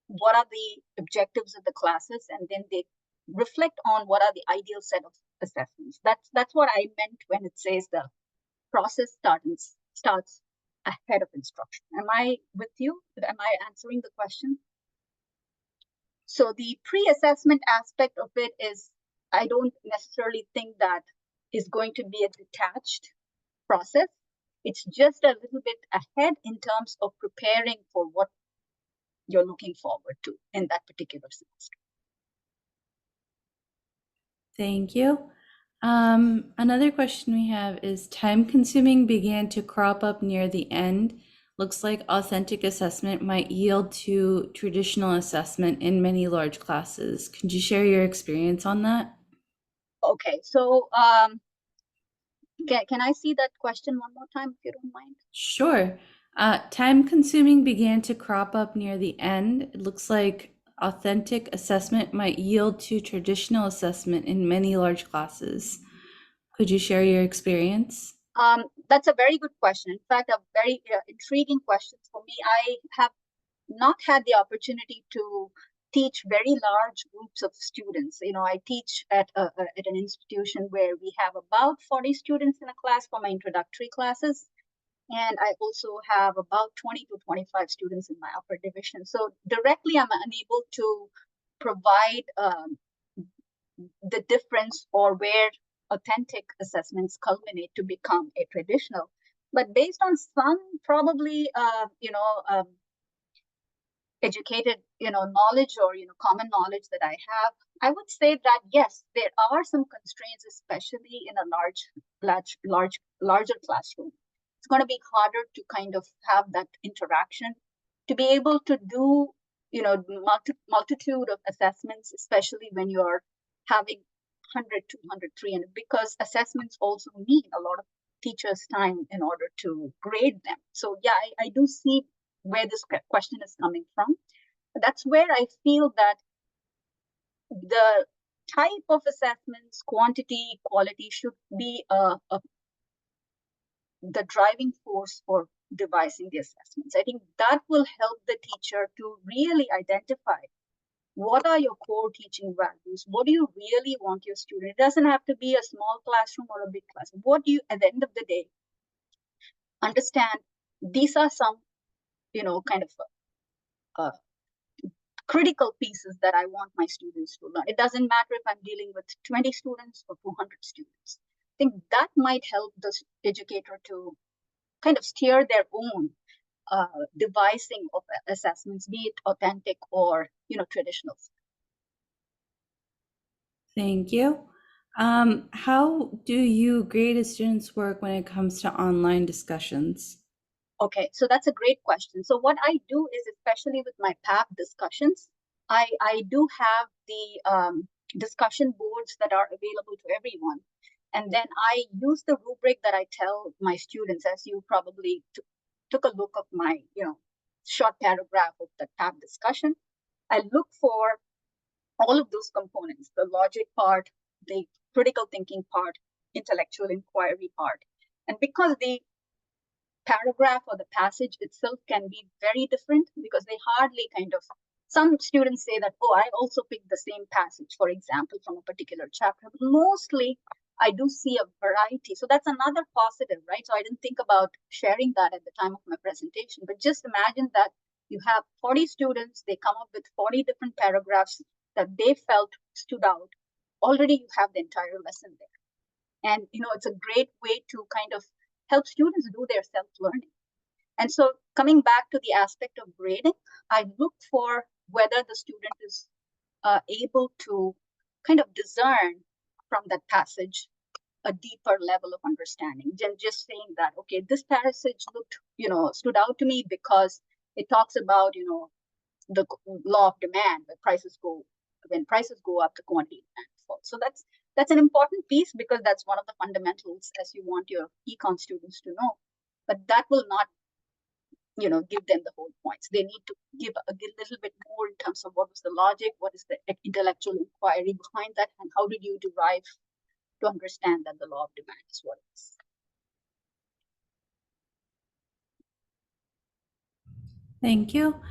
what are the objectives of the classes, and then they reflect on what are the ideal set of assessments. That's what I meant when it says the process starts ahead of instruction. Am I with you? Am I answering the question? So the pre-assessment aspect of it is, I don't necessarily think that is going to be a detached process. It's just a little bit ahead in terms of preparing for what you're looking forward to in that particular semester. Thank you. Another question we have is time consuming began to crop up near the end. Looks like authentic assessment might yield to traditional assessment in many large classes. Could you share your experience on that? Okay, so can I see that question one more time, if you don't mind? Sure. Time consuming began to crop up near the end. It looks like authentic assessment might yield to traditional assessment in many large classes. Could you share your experience? That's a very good question. In fact, a very intriguing question for me. I have not had the opportunity to teach very large groups of students. I teach at an institution where we have about 40 students in a class for my introductory classes. And I also have about 20 to 25 students in my upper division. So directly, I'm unable to provide the difference or where authentic assessments culminate to become a traditional. But based on some probably, educated, knowledge or, common knowledge that I have, I would say that yes, there are some constraints, especially in a larger classroom. It's going to be harder to kind of have that interaction, to be able to do, multitude of assessments, especially when you're having 100, 200, 300, because assessments also need a lot of teachers' time in order to grade them. So yeah, I do see where this question is coming from. That's where I feel that the type of assessments, quantity, quality, should be the driving force for devising the assessments. I think that will help the teacher to really identify what are your core teaching values. What do you really want your student? It doesn't have to be a small classroom or a big classroom. What do you, at the end of the day, understand? These are some, kind of uh, critical pieces that I want my students to learn. It doesn't matter if I'm dealing with 20 students or 200 students. I think that might help the educator to kind of steer their own devising of assessments, be it authentic or, traditional. Thank you. How do you grade a student's work when it comes to online discussions? Okay, so that's a great question. So what I do is, especially with my PAP discussions, I do have the discussion boards that are available to everyone. And then I use the rubric that I tell my students, as you probably took a look of my, short paragraph of the PAP discussion. I look for all of those components, the logic part, the critical thinking part, intellectual inquiry part. And because the paragraph or the passage itself can be very different, because they hardly kind of, some students say that, oh, I also picked the same passage, for example, from a particular chapter. But mostly I do see a variety. So that's another positive, right? So I didn't think about sharing that at the time of my presentation, but just imagine that you have 40 students, they come up with 40 different paragraphs that they felt stood out. Already you have the entire lesson there. And, it's a great way to kind of help students do their self-learning. And so coming back to the aspect of grading, I look for whether the student is able to kind of discern from that passage a deeper level of understanding than just saying that, okay, this passage stood out to me because it talks about, the law of demand, when prices go up, the quantity demand falls. So that's an important piece, because that's one of the fundamentals as you want your econ students to know. But that will not, give them the whole points. They need to give a little bit more in terms of what was the logic, what is the intellectual inquiry behind that, and how did you derive to understand that the law of demand is what it is. Thank you.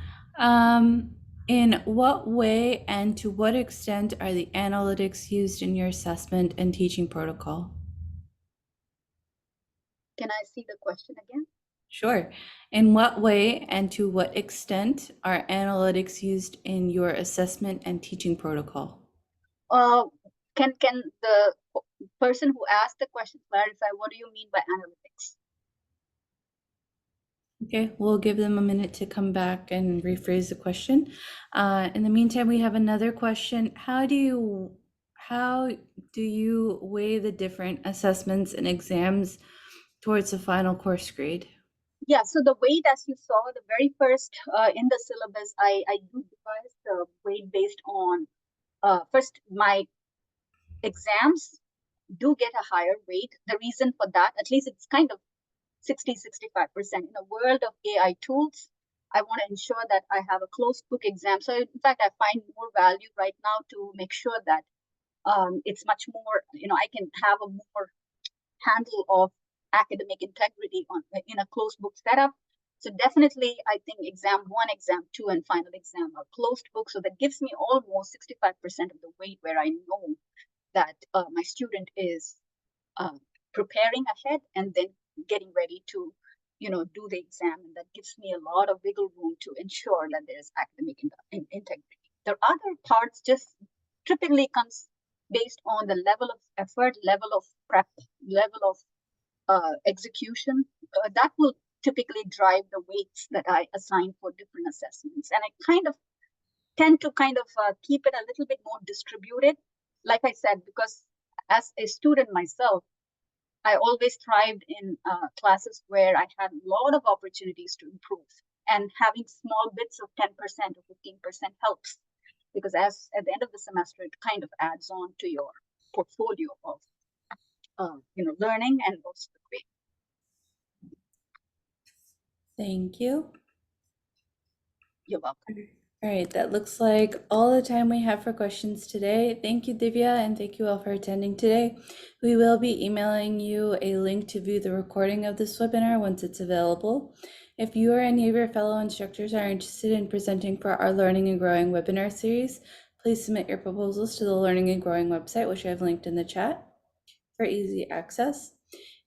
In what way and to what extent are the analytics used in your assessment and teaching protocol? Can I see the question again? Sure. In what way and to what extent are analytics used in your assessment and teaching protocol? Uh, can the person who asked the question clarify what do you mean by analytics? Okay, we'll give them a minute to come back and rephrase the question. In the meantime, we have another question. How do you weigh the different assessments and exams towards the final course grade? Yeah, so the weight, as you saw, the very first in the syllabus, I do devise the weight based on first, my exams do get a higher weight. The reason for that, at least it's kind of 60-65%. In a world of AI tools, I want to ensure that I have a closed book exam. So in fact, I find more value right now to make sure that it's much more, I can have a more handle of academic integrity in a closed book setup. So definitely, I think exam one, exam two, and final exam are closed books. So that gives me almost 65% of the weight where I know that my student is uh, preparing ahead and then getting ready to, do the exam. And that gives me a lot of wiggle room to ensure that there's academic integrity. The other parts just typically comes based on the level of effort, level of prep, level of execution. That will typically drive the weights that I assign for different assessments. And I kind of tend to keep it a little bit more distributed. Like I said, because as a student myself, I always thrived in classes where I had a lot of opportunities to improve. And having small bits of 10% or 15% helps because as at the end of the semester, it kind of adds on to your portfolio of learning and also the grade. Thank you. You're welcome. All right, that looks like all the time we have for questions today. Thank you, Divya, and thank you all for attending today. We will be emailing you a link to view the recording of this webinar once it's available. If you or any of your fellow instructors are interested in presenting for our Learning and Growing webinar series, please submit your proposals to the Learning and Growing website, which I've linked in the chat for easy access.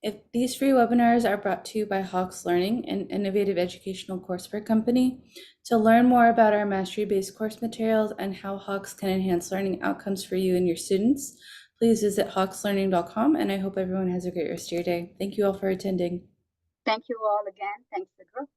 If these free webinars are brought to you by Hawks Learning, an innovative educational courseware company. To learn more about our mastery-based course materials and how Hawks can enhance learning outcomes for you and your students, please visit hawkslearning.com, and I hope everyone has a great rest of your day. Thank you all for attending. Thank you all again. Thanks, Sidra.